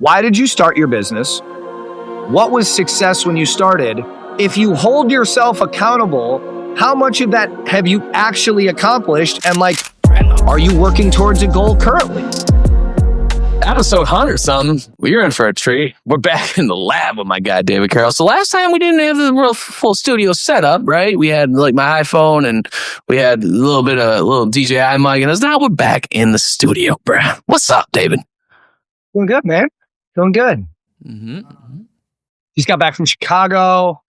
Why did you start your business? What was success when you started? If you hold yourself accountable, how much of that have you actually accomplished? And like, are you working towards a goal currently? Episode 100 something. Well, you're in for a treat. We're back in the lab with my guy, David Carroll. So last time we didn't have the real full studio setup, right? We had like my iPhone and we had a little DJI mic. And now we're back in the studio, bruh. What's up, David? Doing good, man. Doing good. Just got back from Chicago.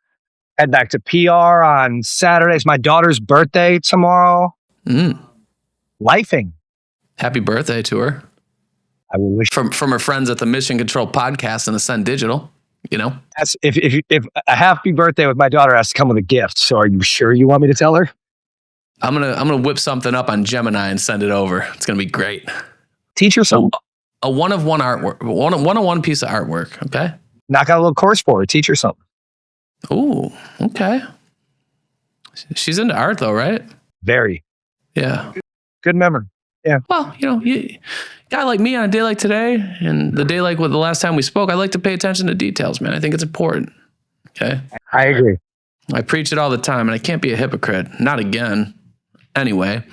Head back to PR on Saturday. It's my daughter's birthday tomorrow. Lifing. Happy birthday to her. I will wish from her friends at the Mission Control Podcast and Ascend Digital. You know, if a happy birthday with my daughter has to come with a gift. So are you sure you want me to tell her? I'm gonna whip something up on Gemini and send it over. It's gonna be great. Teach her something. A one-of-one artwork, one-on-one piece of artwork. Okay. Knock out a little course for her. Teach her something. Ooh, okay. She's into art though, right? Very. Yeah. Good memory. Yeah. Well, guy like me on a day like today and the day like with the last time we spoke, I like to pay attention to details, man. I think it's important. Okay. I agree. I preach it all the time and I can't be a hypocrite. Not again. Anyway,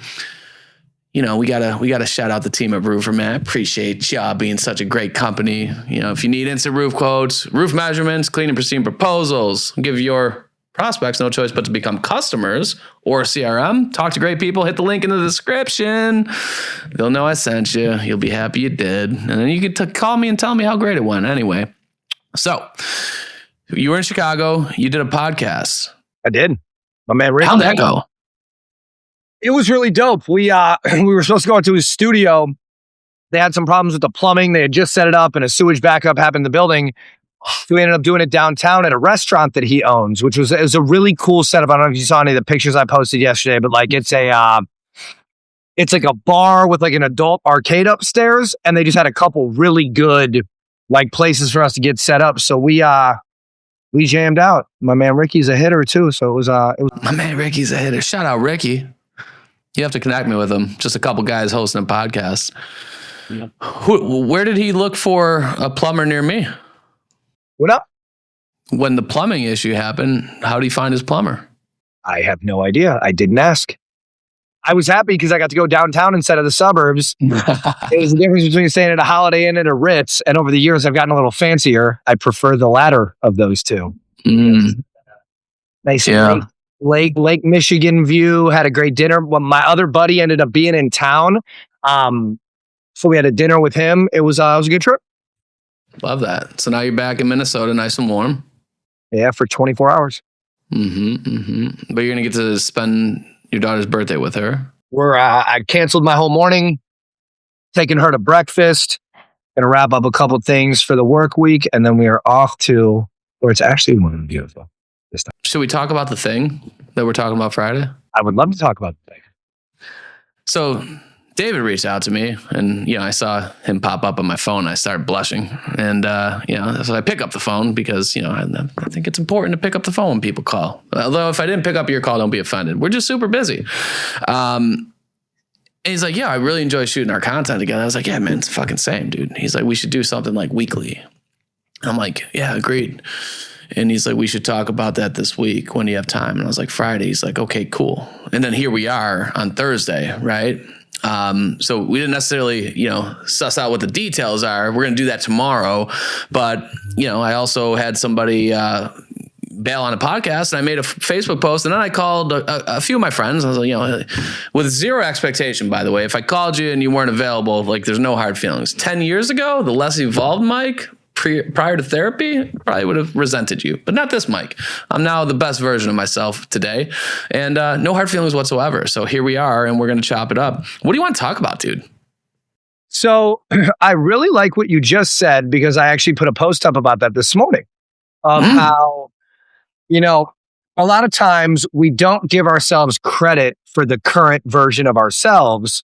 we gotta shout out the team at Roofer, man. I appreciate y'all being such a great company. If you need instant roof quotes, roof measurements, clean and pristine proposals, give your prospects no choice but to become customers or CRM. Talk to great people. Hit the link in the description. They'll know I sent you. You'll be happy you did. And then you can call me and tell me how great it went. Anyway, so you were in Chicago. You did a podcast. I did. My man Ricky. How'd that go? It was really dope. We were supposed to go into his studio. They had some problems with the plumbing. They had just set it up and a sewage backup happened in the building. So we ended up doing it downtown at a restaurant that he owns, which was a really cool setup. I don't know if you saw any of the pictures I posted yesterday, but like it's like a bar with like an adult arcade upstairs, and they just had a couple really good like places for us to get set up. So we jammed out. My man Ricky's a hitter too, so it was my man Ricky's a hitter. Shout out Ricky. You have to connect me with him. Just a couple guys hosting a podcast. Yep. Where did he look for a plumber near me? What up? When the plumbing issue happened, how did he find his plumber? I have no idea. I didn't ask. I was happy because I got to go downtown instead of the suburbs. There's a difference between staying at a Holiday Inn and a Ritz. And over the years, I've gotten a little fancier. I prefer the latter of those two. Nice Lake Michigan view. Had a great dinner. Well, my other buddy ended up being in town. So we had a dinner with him. It was a good trip. Love that. So now you're back in Minnesota, nice and warm. Yeah, for 24 hours. But you're going to get to spend your daughter's birthday with her. I canceled my whole morning, taking her to breakfast, going to wrap up a couple things for the work week, and then we are off to where it's actually warm and beautiful this time. Should we talk about the thing that we're talking about Friday? I would love to talk about the thing. So David reached out to me and, I saw him pop up on my phone. I started blushing and, so I pick up the phone because, I think it's important to pick up the phone when people call. Although if I didn't pick up your call, don't be offended. We're just super busy. And he's like, yeah, I really enjoy shooting our content together. I was like, yeah, man, it's fucking same, dude. He's like, we should do something like weekly. I'm like, yeah, agreed. And he's like, we should talk about that this week. When do you have time? And I was like, Friday. He's like, okay, cool. And then here we are on Thursday, right? So we didn't necessarily, suss out what the details are. We're going to do that tomorrow. But, I also had somebody bail on a podcast and I made a Facebook post and then I called a few of my friends. I was like, with zero expectation, by the way, if I called you and you weren't available, like there's no hard feelings. 10 years ago, the less evolved Mike prior to therapy probably would have resented you, but not this Mike. I'm now the best version of myself today and no hard feelings whatsoever. So here we are and we're going to chop it up. What do you want to talk about, dude? So I really like what you just said because I actually put a post up about that this morning of how, a lot of times we don't give ourselves credit for the current version of ourselves.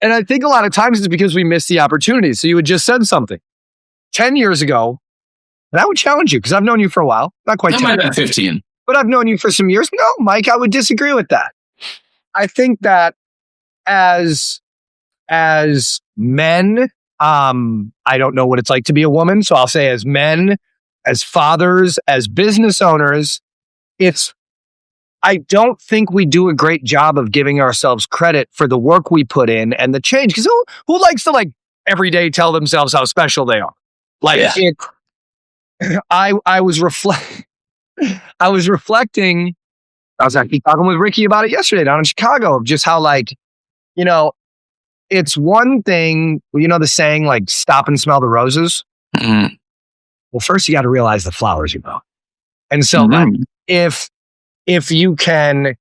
And I think a lot of times it's because we miss the opportunity. So you had just said something 10 years ago, and I would challenge you because I've known you for a while, not quite 10. Might have been 15. But I've known you for some years. No, Mike, I would disagree with that. I think that as men I don't know what it's like to be a woman. So I'll say as men, as fathers, as business owners, I don't think we do a great job of giving ourselves credit for the work we put in and the change. Because who likes to like every day tell themselves how special they are? Like I was reflecting. I was actually talking with Ricky about it yesterday down in Chicago of just how like, it's one thing, the saying like stop and smell the roses. Mm-hmm. Well, first you got to realize the flowers you know. And so like if you can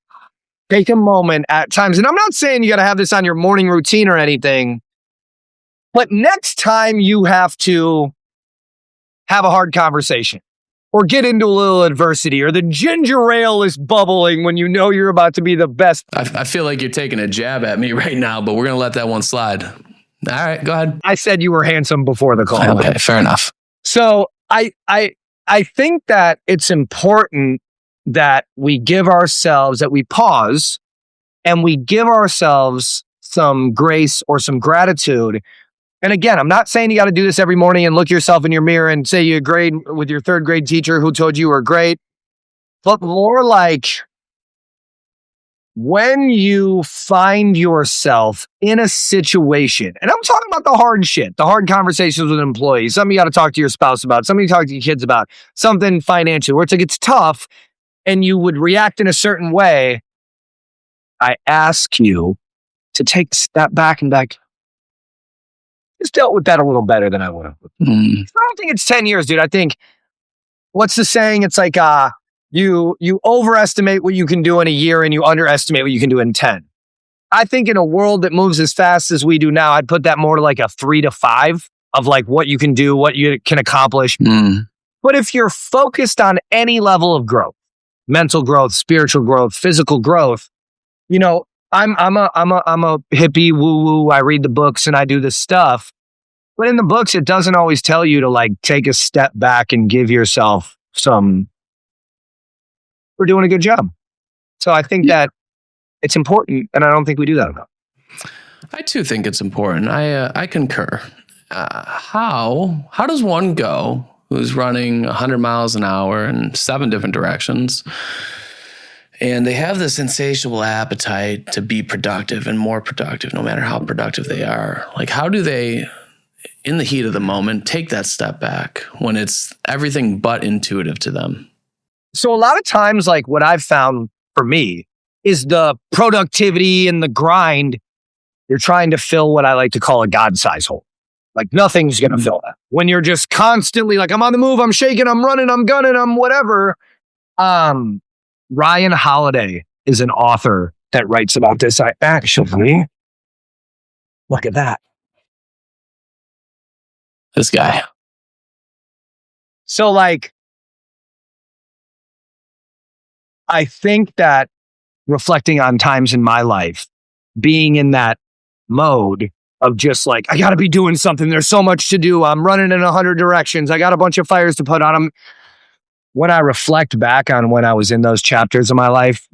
take a moment at times, and I'm not saying you got to have this on your morning routine or anything, but next time you have to have a hard conversation or get into a little adversity or the ginger ale is bubbling when you know you're about to be the best. I feel like you're taking a jab at me right now, but we're going to let that one slide. All right, go ahead. I said you were handsome before the call. Okay, fair enough. So I think that it's important that we give ourselves, that we pause and we give ourselves some grace or some gratitude. And again, I'm not saying you got to do this every morning and look yourself in your mirror and say you agreed with your third grade teacher who told you were great, but more like when you find yourself in a situation, and I'm talking about the hard shit, the hard conversations with employees, something you got to talk to your spouse about, something you talk to your kids about, something financial, where it's like it's tough and you would react in a certain way. I ask you to take a step back and like, just dealt with that a little better than I would have. I don't think it's 10 years, dude. I think, what's the saying? It's like, you overestimate what you can do in a year and you underestimate what you can do in 10. I think in a world that moves as fast as we do now, I'd put that more to like a 3 to 5 of like what you can do, what you can accomplish. But if you're focused on any level of growth, mental growth, spiritual growth, physical growth, I'm a hippie woo-woo. I read the books and I do this stuff. But in the books, it doesn't always tell you to like take a step back and give yourself we're doing a good job. So I think that it's important, and I don't think we do that enough. I too think it's important. I concur. How does one go who's running 100 miles an hour in 7 different directions, and they have this insatiable appetite to be productive and more productive, no matter how productive they are? Like, how do they, in the heat of the moment, take that step back when it's everything but intuitive to them? So a lot of times, like what I've found for me is the productivity and the grind. You're trying to fill what I like to call a God-size hole. Like nothing's going to fill that. When you're just constantly like, I'm on the move, I'm shaking, I'm running, I'm gunning, I'm whatever. Ryan Holiday is an author that writes about this. I actually, look at that. This guy. So like, I think that reflecting on times in my life, being in that mode of just like, I got to be doing something. There's so much to do. I'm running in 100 directions. I got a bunch of fires to put on them. When I reflect back on when I was in those chapters of my life,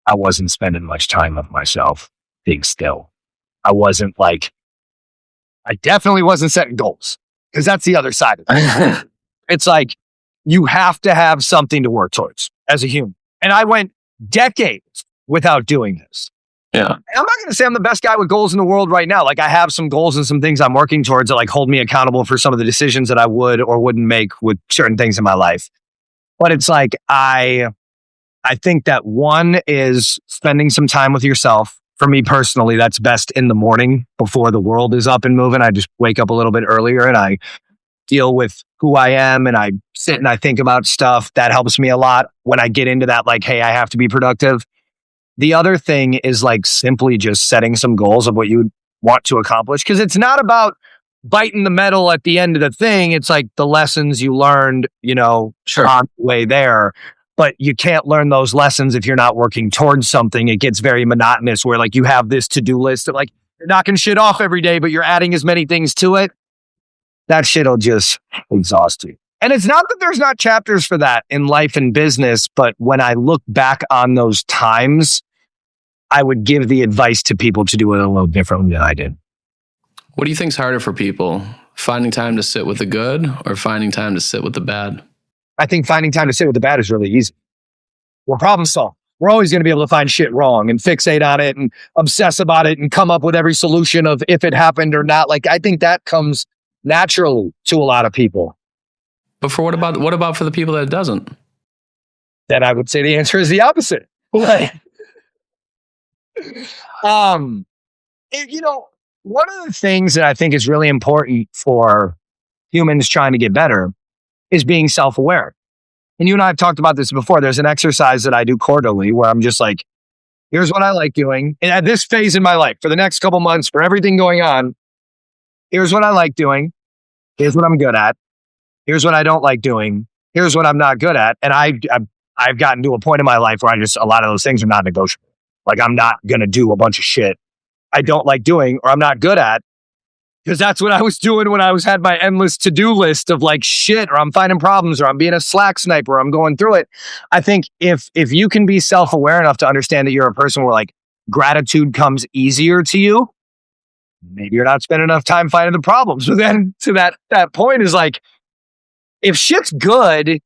I wasn't spending much time with myself being still. I definitely wasn't setting goals, because that's the other side of it. It's like, you have to have something to work towards as a human. And I went decades without doing this. Yeah. And I'm not going to say I'm the best guy with goals in the world right now. Like, I have some goals and some things I'm working towards that like hold me accountable for some of the decisions that I would or wouldn't make with certain things in my life. But it's like, I think that one is spending some time with yourself. For me personally, that's best in the morning before the world is up and moving. I just wake up a little bit earlier and I deal with who I am and I sit and I think about stuff. That helps me a lot when I get into that, like, hey, I have to be productive. The other thing is like simply just setting some goals of what you want to accomplish. Because it's not about biting the metal at the end of the thing. It's like the lessons you learned, Sure. on the way there. But you can't learn those lessons if you're not working towards something. It gets very monotonous where like you have this to-do list of like, you're knocking shit off every day, but you're adding as many things to it. That shit'll just exhaust you. And it's not that there's not chapters for that in life and business, but when I look back on those times, I would give the advice to people to do it a little differently than I did. What do you think's harder for people? Finding time to sit with the good or finding time to sit with the bad? I think finding time to sit with the bad is really easy. We're problem solving. We're always going to be able to find shit wrong and fixate on it and obsess about it and come up with every solution of if it happened or not. Like, I think that comes naturally to a lot of people. But for what about for the people that it doesn't? Then I would say the answer is the opposite. Like, one of the things that I think is really important for humans trying to get better is being self-aware. And you and I have talked about this before. There's an exercise that I do quarterly where I'm just like, here's what I like doing. And at this phase in my life, for the next couple months, for everything going on, here's what I like doing. Here's what I'm good at. Here's what I don't like doing. Here's what I'm not good at. And I've gotten to a point in my life where a lot of those things are not negotiable. Like, I'm not going to do a bunch of shit I don't like doing or I'm not good at, because that's what I was doing when I had my endless to-do list of like shit, or I'm finding problems, or I'm being a Slack sniper, or I'm going through it. I think if you can be self-aware enough to understand that you're a person where like gratitude comes easier to you, maybe you're not spending enough time finding the problems. But then to that point is like, if shit's good,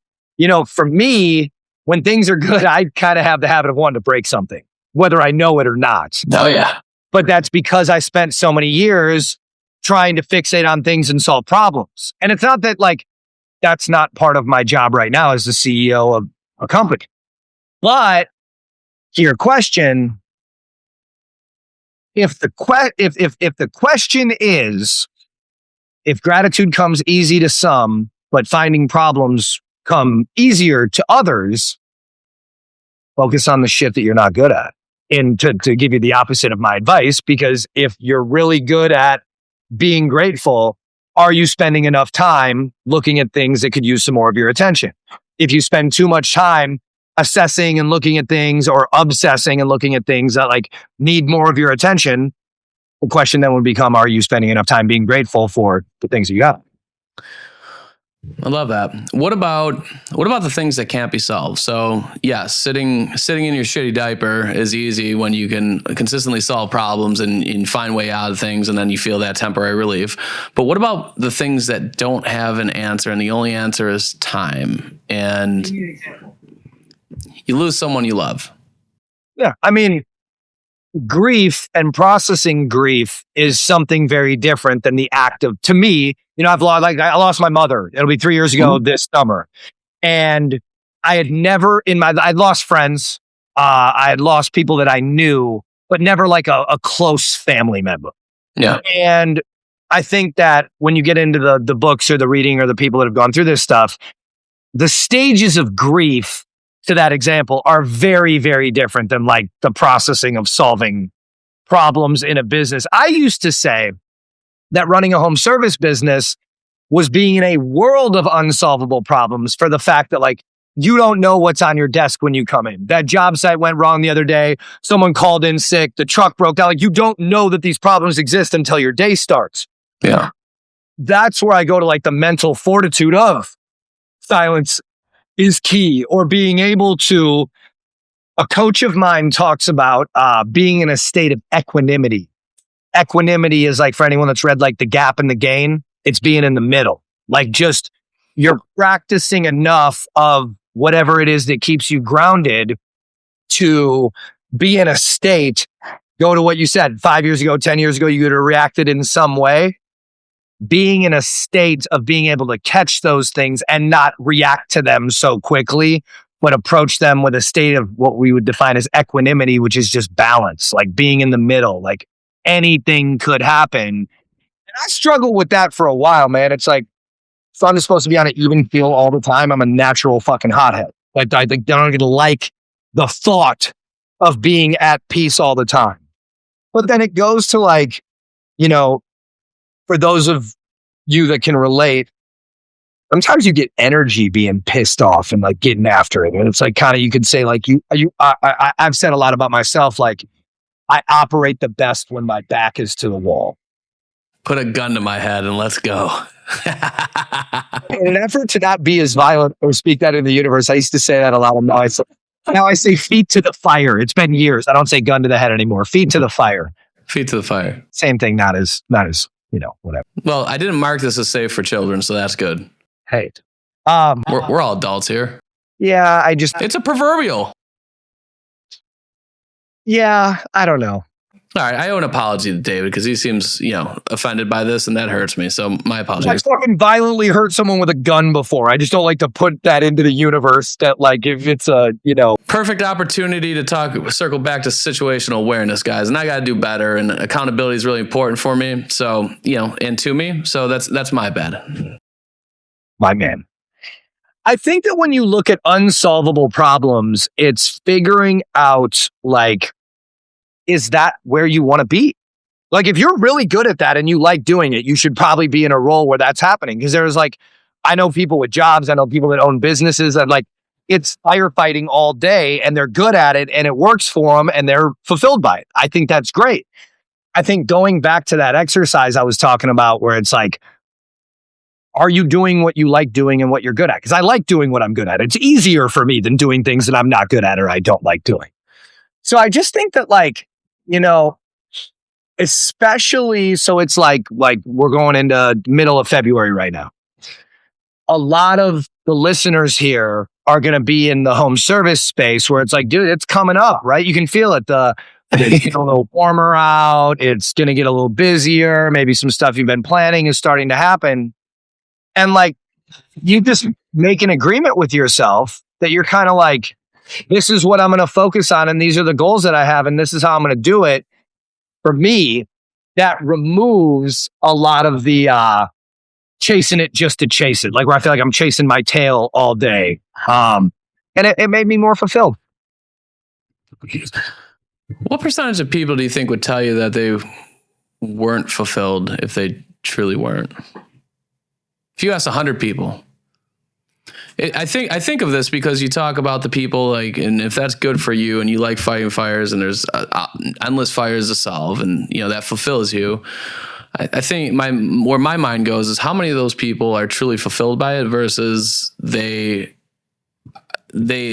for me, when things are good, I kind of have the habit of wanting to break something, whether I know it or not. Oh yeah. But that's because I spent so many years trying to fixate on things and solve problems. And it's not that like, that's not part of my job right now as the CEO of a company. But to your question, if the question is, if gratitude comes easy to some, but finding problems come easier to others, focus on the shit that you're not good at. And to give you the opposite of my advice, because if you're really good at being grateful, are you spending enough time looking at things that could use some more of your attention? If you spend too much time assessing and looking at things, or obsessing and looking at things that like need more of your attention, the question then would become, are you spending enough time being grateful for the things that you got? I love that. What about the things that can't be solved? So yes, sitting in your shitty diaper is easy when you can consistently solve problems and find way out of things, and then you feel that temporary relief. But what about the things that don't have an answer, and the only answer is time, and you lose someone you love? Yeah, I mean, grief and processing grief is something very different than the act of, to me, I lost my mother. It'll be 3 years ago this summer. And I had never I'd lost friends. I had lost people that I knew, but never like a close family member. Yeah. And I think that when you get into the books or the reading or the people that have gone through this stuff, the stages of grief to that example are very, very different than like the processing of solving problems in a business. I used to say that running a home service business was being in a world of unsolvable problems, for the fact that like, you don't know what's on your desk when you come in. That job site went wrong the other day. Someone called in sick. The truck broke down. Like, you don't know that these problems exist until your day starts. Yeah. That's where I go to like the mental fortitude of silence is key, or being able to, a coach of mine talks about being in a state of equanimity. Equanimity is like, for anyone that's read like The Gap and the Gain, it's being in the middle. Like, just you're practicing enough of whatever it is that keeps you grounded to be in a state, go to what you said 5 years ago, 10 years ago, you would have reacted in some way. Being in a state of being able to catch those things and not react to them so quickly, but approach them with a state of what we would define as equanimity, which is just balance, like being in the middle, like anything could happen. And I struggled with that for a while, man. It's like, so I'm just supposed to be on an even keel all the time. I'm a natural fucking hothead. Like, I don't even like the thought of being at peace all the time. But then it goes to like, for those of you that can relate, sometimes you get energy being pissed off and like getting after it. And it's like, kind of, you could say like, I've said a lot about myself. Like, I operate the best when my back is to the wall. Put a gun to my head and let's go. In an effort to not be as violent or speak that in the universe, I used to say that a lot. Now I say feet to the fire. It's been years. I don't say gun to the head anymore. Feet to the fire. Feet to the fire. Same thing, not as whatever. Well, I didn't mark this as safe for children, so that's good. Hey, We're all adults here. yeah, It's a proverbial. yeah, I don't know. All right, I owe an apology to David because he seems, offended by this, and that hurts me. So my I apologies. fucking violently hurt someone with a gun before. I just don't like to put that into the universe that, like, if it's a, Perfect opportunity to circle back to situational awareness, guys. And I got to do better, and accountability is really important for me. So, and to me. So that's my bad. My man. I think that when you look at unsolvable problems, it's figuring out, like, is that where you want to be? Like, if you're really good at that and you like doing it, you should probably be in a role where that's happening. Because there's, like, I know people with jobs, I know people that own businesses that, like, it's firefighting all day and they're good at it and it works for them and they're fulfilled by it. I think that's great. I think going back to that exercise I was talking about where it's like, are you doing what you like doing and what you're good at? Because I like doing what I'm good at. It's easier for me than doing things that I'm not good at or I don't like doing. So I just think that, like, especially, so it's like we're going into middle of February right now. A lot of the listeners here are going to be in the home service space where it's like, dude, it's coming up, right? You can feel it. It's getting a little warmer out. It's going to get a little busier. Maybe some stuff you've been planning is starting to happen. And, like, you just make an agreement with yourself that you're kind of like, this is what I'm going to focus on. And these are the goals that I have. And this is how I'm going to do it. For me, that removes a lot of the chasing it just to chase it. Like, where I feel like I'm chasing my tail all day. And it made me more fulfilled. What percentage of people do you think would tell you that they weren't fulfilled if they truly weren't? If you ask 100 people, I think of this because you talk about the people, like, and if that's good for you and you like fighting fires and there's endless fires to solve and, that fulfills you. I think where my mind goes is how many of those people are truly fulfilled by it versus they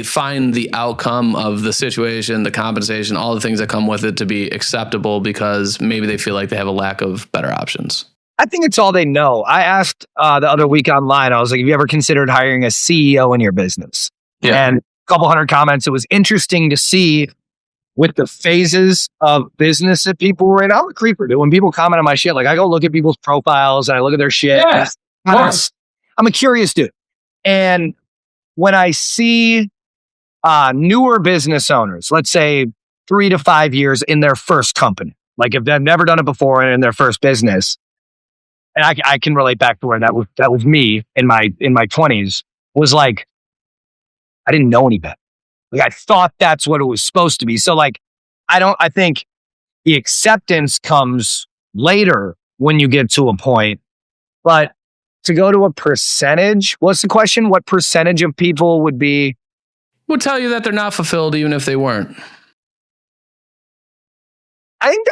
find the outcome of the situation, the compensation, all the things that come with it to be acceptable because maybe they feel like they have a lack of better options. I think it's all they know. I asked the other week online, I was like, have you ever considered hiring a CEO in your business? Yeah. And a couple hundred comments. It was interesting to see with the phases of business that people were in. I'm a creeper, dude. When people comment on my shit, like, I go look at people's profiles and I look at their shit. Yeah, of course. I'm a curious dude. And when I see newer business owners, let's say 3 to 5 years in their first company, like if they've never done it before and in their first business, and I can relate back to where that was me in my 20s, was like, I didn't know any better. Like, I thought that's what it was supposed to be. So, like, I think the acceptance comes later when you get to a point, but to go to a percentage, what's the question? What percentage of people would tell you that they're not fulfilled even if they weren't? I think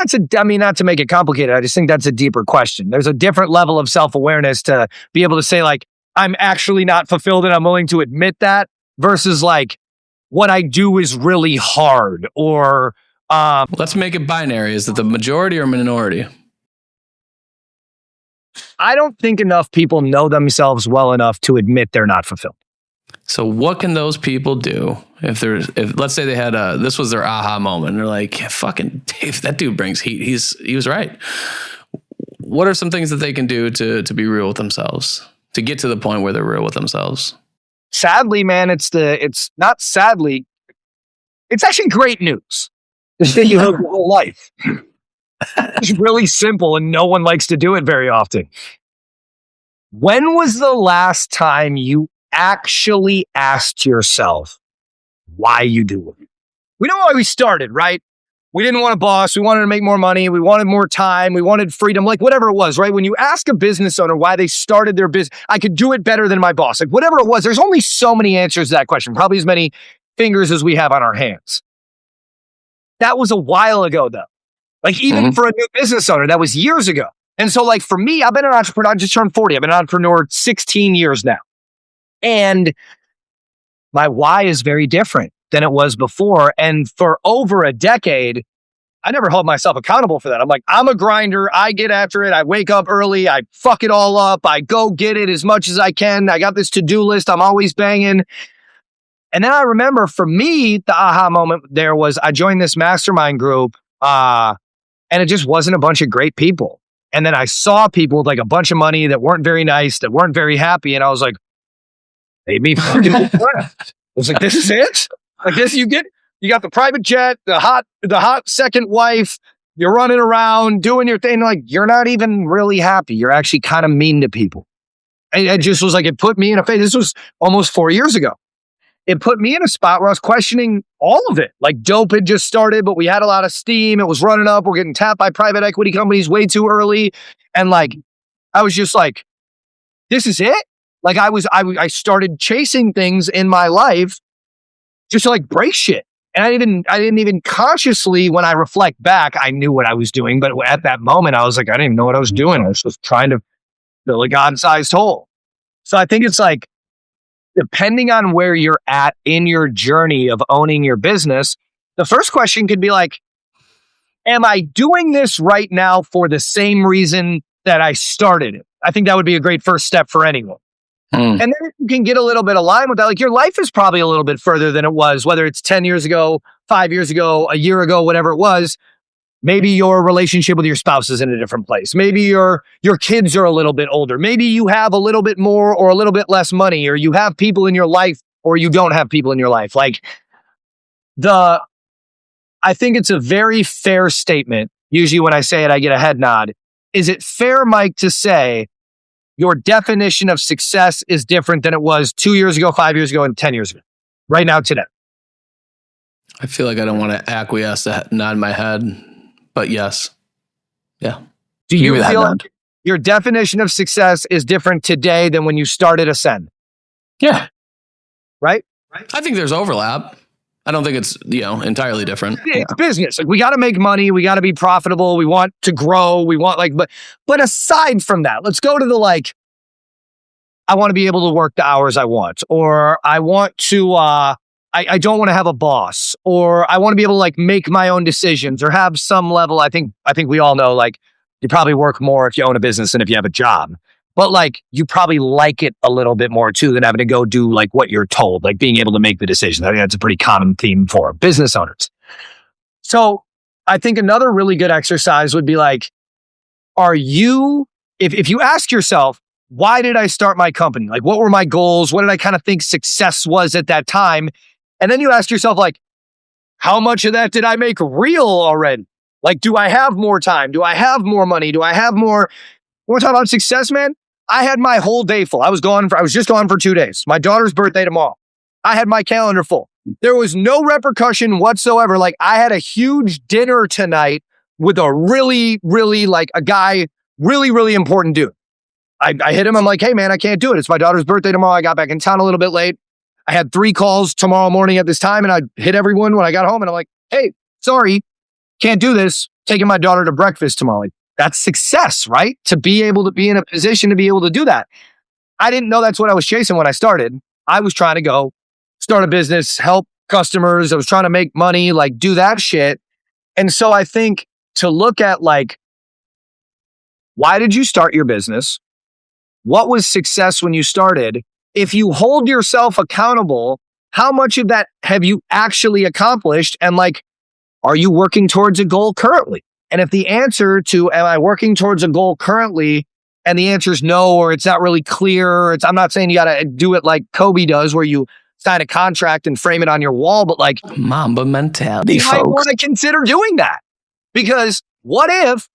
not to make it complicated. I just think that's a deeper question. There's a different level of self-awareness to be able to say, like, I'm actually not fulfilled and I'm willing to admit that versus, like, what I do is really hard or... Let's make it binary. Is it the majority or minority? I don't think enough people know themselves well enough to admit they're not fulfilled. So what can those people do if let's say they had this was their aha moment and they're like, fucking Dave, that dude brings heat. He was right. What are some things that they can do to be real with themselves, to get to the point where they're real with themselves? Sadly, man, it's not sadly. It's actually great news. This thing you live your whole life. It's really simple and no one likes to do it very often. When was the last time you actually asked yourself why you do it? We know why we started, right? We didn't want a boss. We wanted to make more money. We wanted more time. We wanted freedom, like whatever it was, right? When you ask a business owner why they started their business, I could do it better than my boss. Like whatever it was, there's only so many answers to that question, probably as many fingers as we have on our hands. That was a while ago though. Like even for a new business owner, that was years ago. And so like for me, I've been an entrepreneur, I just turned 40. I've been an entrepreneur 16 years now. And my why is very different than it was before. And for over a decade, I never held myself accountable for that. I'm like, I'm a grinder. I get after it. I wake up early. I fuck it all up. I go get it as much as I can. I got this to-do list. I'm always banging. And then I remember for me, the aha moment there was I joined this mastermind group and it just wasn't a bunch of great people. And then I saw people with like a bunch of money that weren't very nice, that weren't very happy. And I was like, made me fucking depressed. I was like, this is it? Like this, you got the private jet, the hot second wife, you're running around doing your thing. Like, you're not even really happy. You're actually kind of mean to people. And it just was like, it put me in a phase. This was almost 4 years ago. It put me in a spot where I was questioning all of it. Like dope had just started, but we had a lot of steam. It was running up. We're getting tapped by private equity companies way too early. And like, I was just like, this is it? Like I started chasing things in my life just to like break shit. And I didn't even consciously, when I reflect back, I knew what I was doing. But at that moment, I was like, I didn't even know what I was doing. I was just trying to fill a God-sized hole. So I think it's like, depending on where you're at in your journey of owning your business, the first question could be like, am I doing this right now for the same reason that I started it? I think that would be a great first step for anyone. And then you can get a little bit aligned with that. Like your life is probably a little bit further than it was, whether it's 10 years ago, 5 years ago, a year ago, whatever it was. Maybe your relationship with your spouse is in a different place. Maybe your kids are a little bit older. Maybe you have a little bit more or a little bit less money, or you have people in your life or you don't have people in your life. Like I think it's a very fair statement. Usually when I say it, I get a head nod. Is it fair, Mike, to say your definition of success is different than it was 2 years ago, 5 years ago, and 10 years ago, right now, today? I feel like I don't want to acquiesce that, nod my head, but yes. Yeah. Do you feel like your definition of success is different today than when you started Ascend? Yeah. Right? I think there's overlap. I don't think it's, entirely different. It's business. Like we got to make money. We got to be profitable. We want to grow. We want but aside from that, let's go to the I want to be able to work the hours I want, or I want to, I don't want to have a boss, or I want to be able to make my own decisions or have some level. I think we all know, you probably work more if you own a business than if you have a job. But you probably like it a little bit more too than having to go do what you're told, being able to make the decisions. I think that's a pretty common theme for business owners. So I think another really good exercise would be are you, if you ask yourself, why did I start my company? What were my goals? What did I kind of think success was at that time? And then you ask yourself, how much of that did I make real already? Do I have more time? Do I have more money? Do I have more? We're talking about success, man. I had my whole day full. I was just gone for 2 days. My daughter's birthday tomorrow. I had my calendar full. There was no repercussion whatsoever. I had a huge dinner tonight with a really, really a guy, really, really important dude. I hit him. I'm like, hey man, I can't do it. It's my daughter's birthday tomorrow. I got back in town a little bit late. I had 3 calls tomorrow morning at this time, and I hit everyone when I got home. And I'm like, hey, sorry, can't do this. Taking my daughter to breakfast tomorrow. That's success, right? To be able to be in a position to be able to do that. I didn't know that's what I was chasing when I started. I was trying to go start a business, help customers. I was trying to make money, do that shit. And so I think to look at why did you start your business? What was success when you started? If you hold yourself accountable, how much of that have you actually accomplished? And are you working towards a goal currently? And if the answer to, am I working towards a goal currently? And the answer is no, or it's not really clear. I'm not saying you got to do it like Kobe does, where you sign a contract and frame it on your wall, but Mamba mentality, you might want to consider doing that. Because what if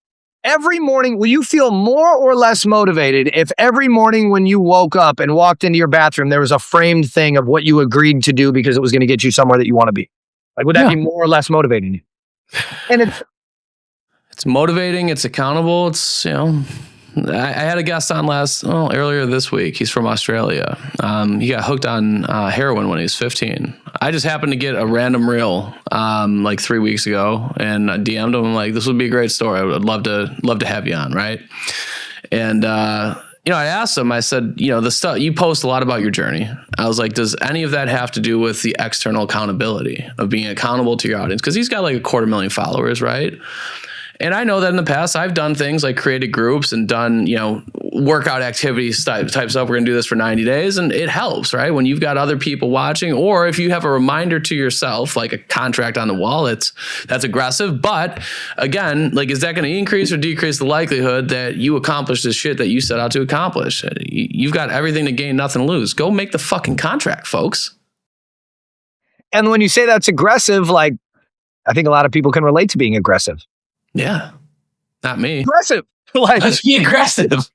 every morning, will you feel more or less motivated if every morning when you woke up and walked into your bathroom, there was a framed thing of what you agreed to do because it was going to get you somewhere that you want to be? Would that be more or less motivating you? And it's motivating. It's accountable. It's, I had a guest on earlier this week. He's from Australia. He got hooked on heroin when he was 15. I just happened to get a random reel 3 weeks ago, and I DM'd him. I'm like, this would be a great story. I would love to have you on, right? And I asked him, I said, the stuff you post a lot about your journey. I was like, does any of that have to do with the external accountability of being accountable to your audience? Because he's got like 250,000 followers, right? And I know that in the past, I've done things like created groups and done, workout activities type stuff. We're going to do this for 90 days. And it helps, right? When you've got other people watching, or if you have a reminder to yourself, like a contract on the wall, that's aggressive. But again, like, is that going to increase or decrease the likelihood that you accomplish the shit that you set out to accomplish? You've got everything to gain, nothing to lose. Go make the fucking contract, folks. And when you say that's aggressive, like, I think a lot of people can relate to being aggressive. Yeah. Not me. Aggressive. Like, let's be aggressive.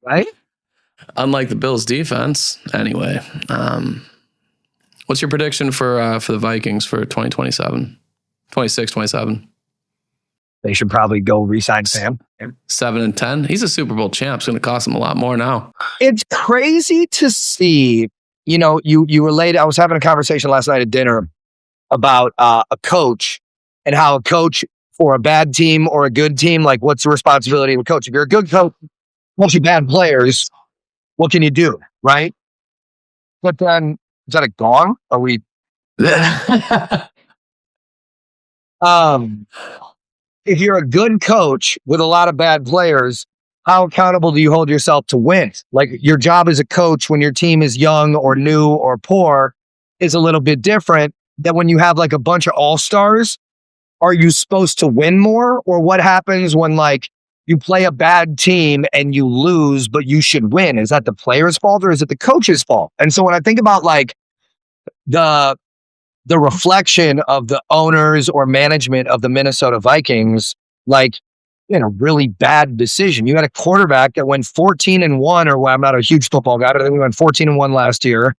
Right? Unlike the Bills defense. Anyway, what's your prediction for the Vikings for 2027? 26, 27? They should probably go re-sign Sam. 7-10. He's a Super Bowl champ. It's going to cost him a lot more now. It's crazy to see, you relate. I was having a conversation last night at dinner about a coach and how a coach for a bad team or a good team, like, what's the responsibility of a coach? If you're a good coach, bunch of bad players, what can you do, right? But then, is that a gong? Are we? If you're a good coach with a lot of bad players, how accountable do you hold yourself to win? Like, your job as a coach when your team is young or new or poor is a little bit different than when you have like a bunch of all-stars. Are you supposed to win more? Or what happens when, like, you play a bad team and you lose, but you should win? Is that the player's fault or is it the coach's fault? And so when I think about like the reflection of the owners or management of the Minnesota Vikings, like, really bad decision. You had a quarterback that went 14-1, or I'm not a huge football guy, but I think we went 14-1 last year.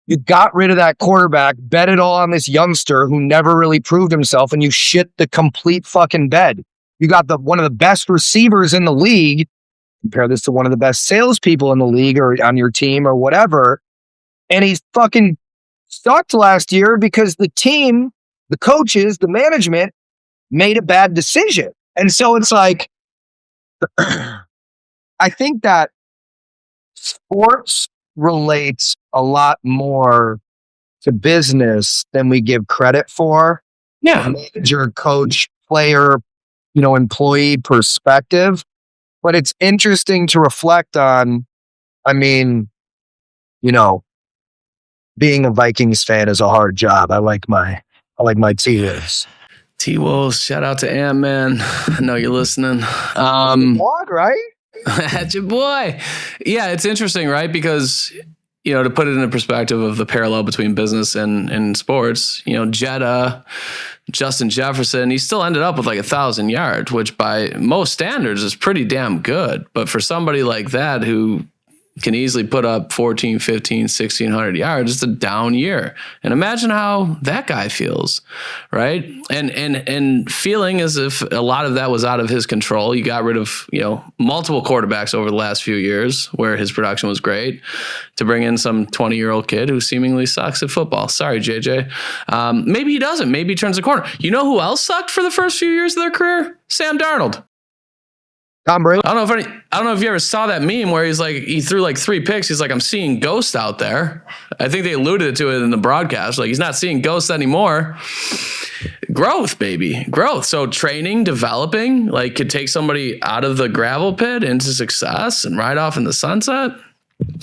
You got rid of that quarterback, bet it all on this youngster who never really proved himself, and you shit the complete fucking bed. You got one of the best receivers in the league. Compare this to one of the best salespeople in the league or on your team or whatever. And he's fucking sucked last year because the team, the coaches, the management made a bad decision. And so it's like, I think that sports relates a lot more to business than we give credit for. Yeah. Manager, coach, player, employee perspective. But it's interesting to reflect on. I mean, being a Vikings fan is a hard job. I like my T-Wolves. T-Wolves, shout out to Ant-Man. I know you're listening. Vlog, right? That's your boy. Yeah, it's interesting, right? Because, to put it in the perspective of the parallel between business and sports, Jetta, Justin Jefferson, he still ended up with like 1,000 yards, which by most standards is pretty damn good. But for somebody like that who can easily put up 14, 15, 1,600 yards, it's a down year. And imagine how that guy feels, right? And feeling as if a lot of that was out of his control. You got rid of, multiple quarterbacks over the last few years where his production was great to bring in some 20-year-old kid who seemingly sucks at football. Sorry, JJ. Maybe he doesn't. Maybe he turns the corner. You know who else sucked for the first few years of their career? Sam Darnold. Tom Brady. I don't know if you ever saw that meme where he threw like 3 picks. He's like, I'm seeing ghosts out there. I think they alluded to it in the broadcast. Like, he's not seeing ghosts anymore. Growth, baby. Growth. So training, developing, like, could take somebody out of the gravel pit into success and ride off in the sunset.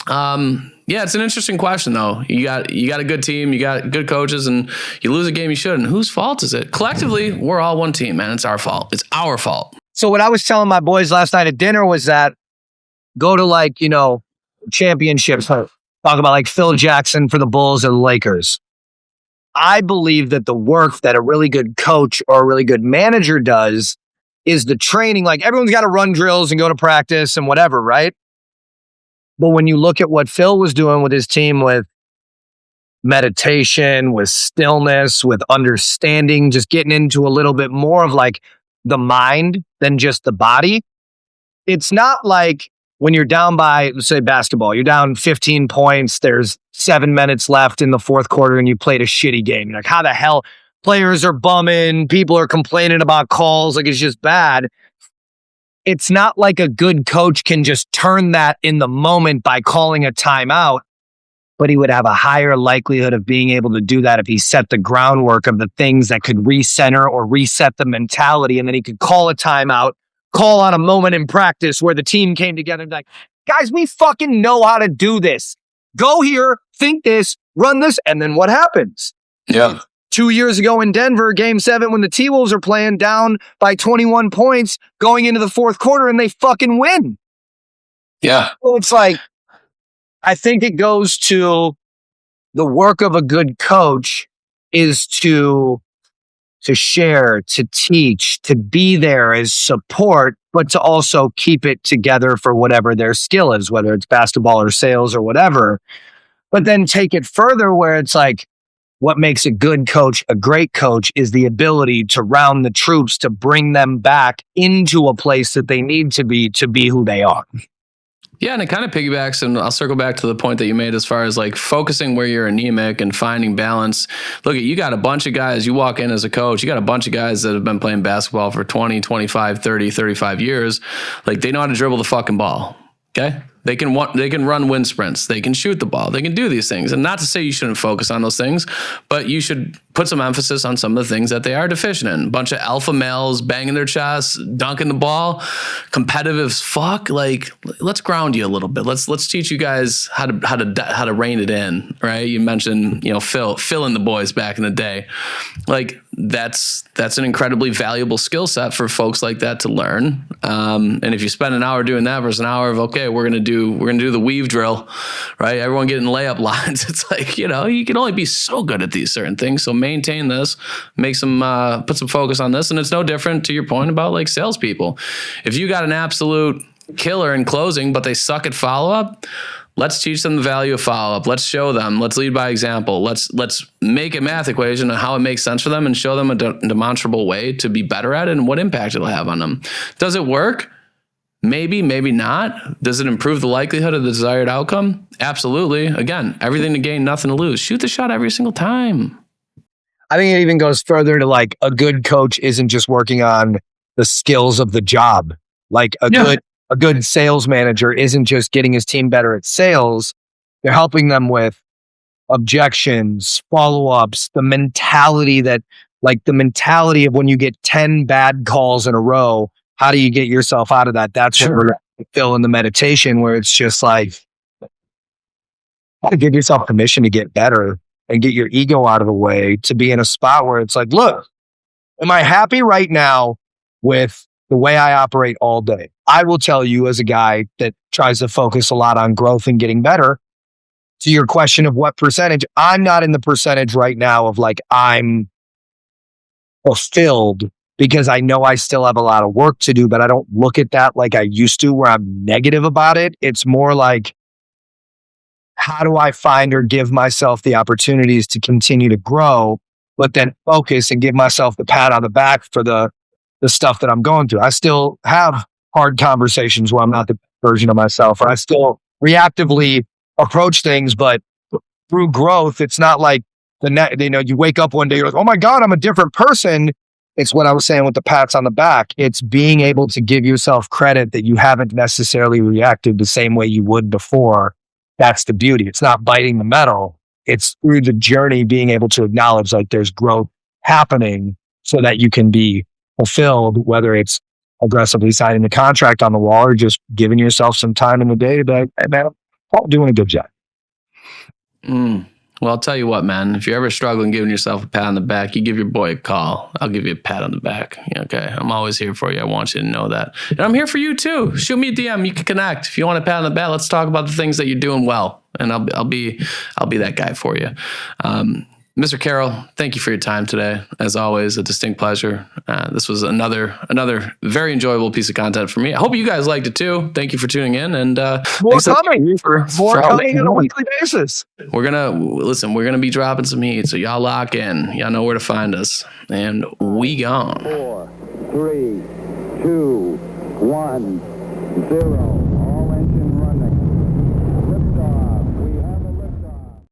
Yeah, it's an interesting question though. You got a good team, you got good coaches, and you lose a game you shouldn't. Whose fault is it? Collectively, we're all one team, man. It's our fault. It's our fault. So what I was telling my boys last night at dinner was that go to like, championships, talk about like Phil Jackson for the Bulls or the Lakers. I believe that the work that a really good coach or a really good manager does is the training. Like, everyone's got to run drills and go to practice and whatever, right? But when you look at what Phil was doing with his team, with meditation, with stillness, with understanding, just getting into a little bit more of like the mind than just the body. It's not like when you're down by, say, basketball, you're down 15 points, there's 7 minutes left in the fourth quarter and you played a shitty game. You're like, how the hell? Players are bumming, people are complaining about calls, like, it's just bad. it's not like a good coach can just turn that in the moment by calling a timeout, but he would have a higher likelihood of being able to do that if he set the groundwork of the things that could recenter or reset the mentality. And then he could call a timeout, call on a moment in practice where the team came together and be like, guys, we fucking know how to do this. Go here, think this, run this, and then what happens? Yeah. 2 years ago in Denver, Game 7, when the T-Wolves are playing down by 21 points going into the fourth quarter, and they fucking win. Yeah. So it's like, I think it goes to the work of a good coach is to share, to teach, to be there as support, but to also keep it together for whatever their skill is, whether it's basketball or sales or whatever. But then take it further where it's like, what makes a good coach a great coach is the ability to round the troops, to bring them back into a place that they need to be who they are. Yeah, and it kind of piggybacks, and I'll circle back to the point that you made as far as like focusing where you're anemic and finding balance. Look, you got a bunch of guys, you walk in as a coach, you got a bunch of guys that have been playing basketball for 20, 25, 30, 35 years. Like, they know how to dribble the fucking ball, okay? They can run wind sprints. They can shoot the ball. They can do these things. And not to say you shouldn't focus on those things, but you should put some emphasis on some of the things that they are deficient in. A bunch of alpha males banging their chests, dunking the ball, competitive as fuck. Like, let's ground you a little bit. Let's teach you guys how to rein it in, right? You mentioned, Phil and the boys back in the day. Like, that's an incredibly valuable skill set for folks like that to learn. And if you spend an hour doing that versus an hour of, okay, we're gonna do the weave drill, right? Everyone getting layup lines. It's like, you can only be so good at these certain things. So maintain this, make some put some focus on this. And it's no different to your point about like salespeople. If you got an absolute killer in closing, but they suck at follow-up, let's teach them the value of follow-up. Let's show them. Let's lead by example. Let's make a math equation on how it makes sense for them and show them a demonstrable way to be better at it and what impact it'll have on them. Does it work? Maybe, maybe not. Does it improve the likelihood of the desired outcome? Absolutely. Again, everything to gain, nothing to lose. Shoot the shot every single time. I think it even goes further to like a good coach isn't just working on the skills of the job. Like a good sales manager isn't just getting his team better at sales. They're helping them with objections, follow-ups, the mentality of when you get 10 bad calls in a row, how do you get yourself out of that? That's what we're Phil in the meditation, where it's just like, how to give yourself permission to get better and get your ego out of the way, to be in a spot where it's like, look, am I happy right now with the way I operate all day? I will tell you, as a guy that tries to focus a lot on growth and getting better, to your question of what percentage, I'm not in the percentage right now of like, I'm fulfilled, because I know I still have a lot of work to do, but I don't look at that like I used to, where I'm negative about it. It's more like, how do I find or give myself the opportunities to continue to grow, but then focus and give myself the pat on the back for the stuff that I'm going through. I still have hard conversations where I'm not the version of myself, or I still reactively approach things, but through growth, it's not like you wake up one day, you're like, oh my God, I'm a different person. It's what I was saying with the pats on the back. It's being able to give yourself credit that you haven't necessarily reacted the same way you would before. That's the beauty. It's not biting the metal. It's through the journey being able to acknowledge like there's growth happening so that you can be fulfilled, whether it's aggressively signing the contract on the wall or just giving yourself some time in the day to be like, hey man, I'm doing a good job. Well, I'll tell you what, man, if you're ever struggling giving yourself a pat on the back, you give your boy a call. I'll give you a pat on the back. Okay. I'm always here for you. I want you to know that. And I'm here for you too. Shoot me a DM. You can connect. If you want a pat on the back, let's talk about the things that you're doing well. And I'll be that guy for you. Mr. Carroll, thank you for your time today. As always, a distinct pleasure. This was another very enjoyable piece of content for me. I hope you guys liked it too. Thank you for tuning in. And more coming on a weekly basis. We're gonna be dropping some heat, so y'all lock in. Y'all know where to find us. And we gone. 4, 3, 2, 1, 0.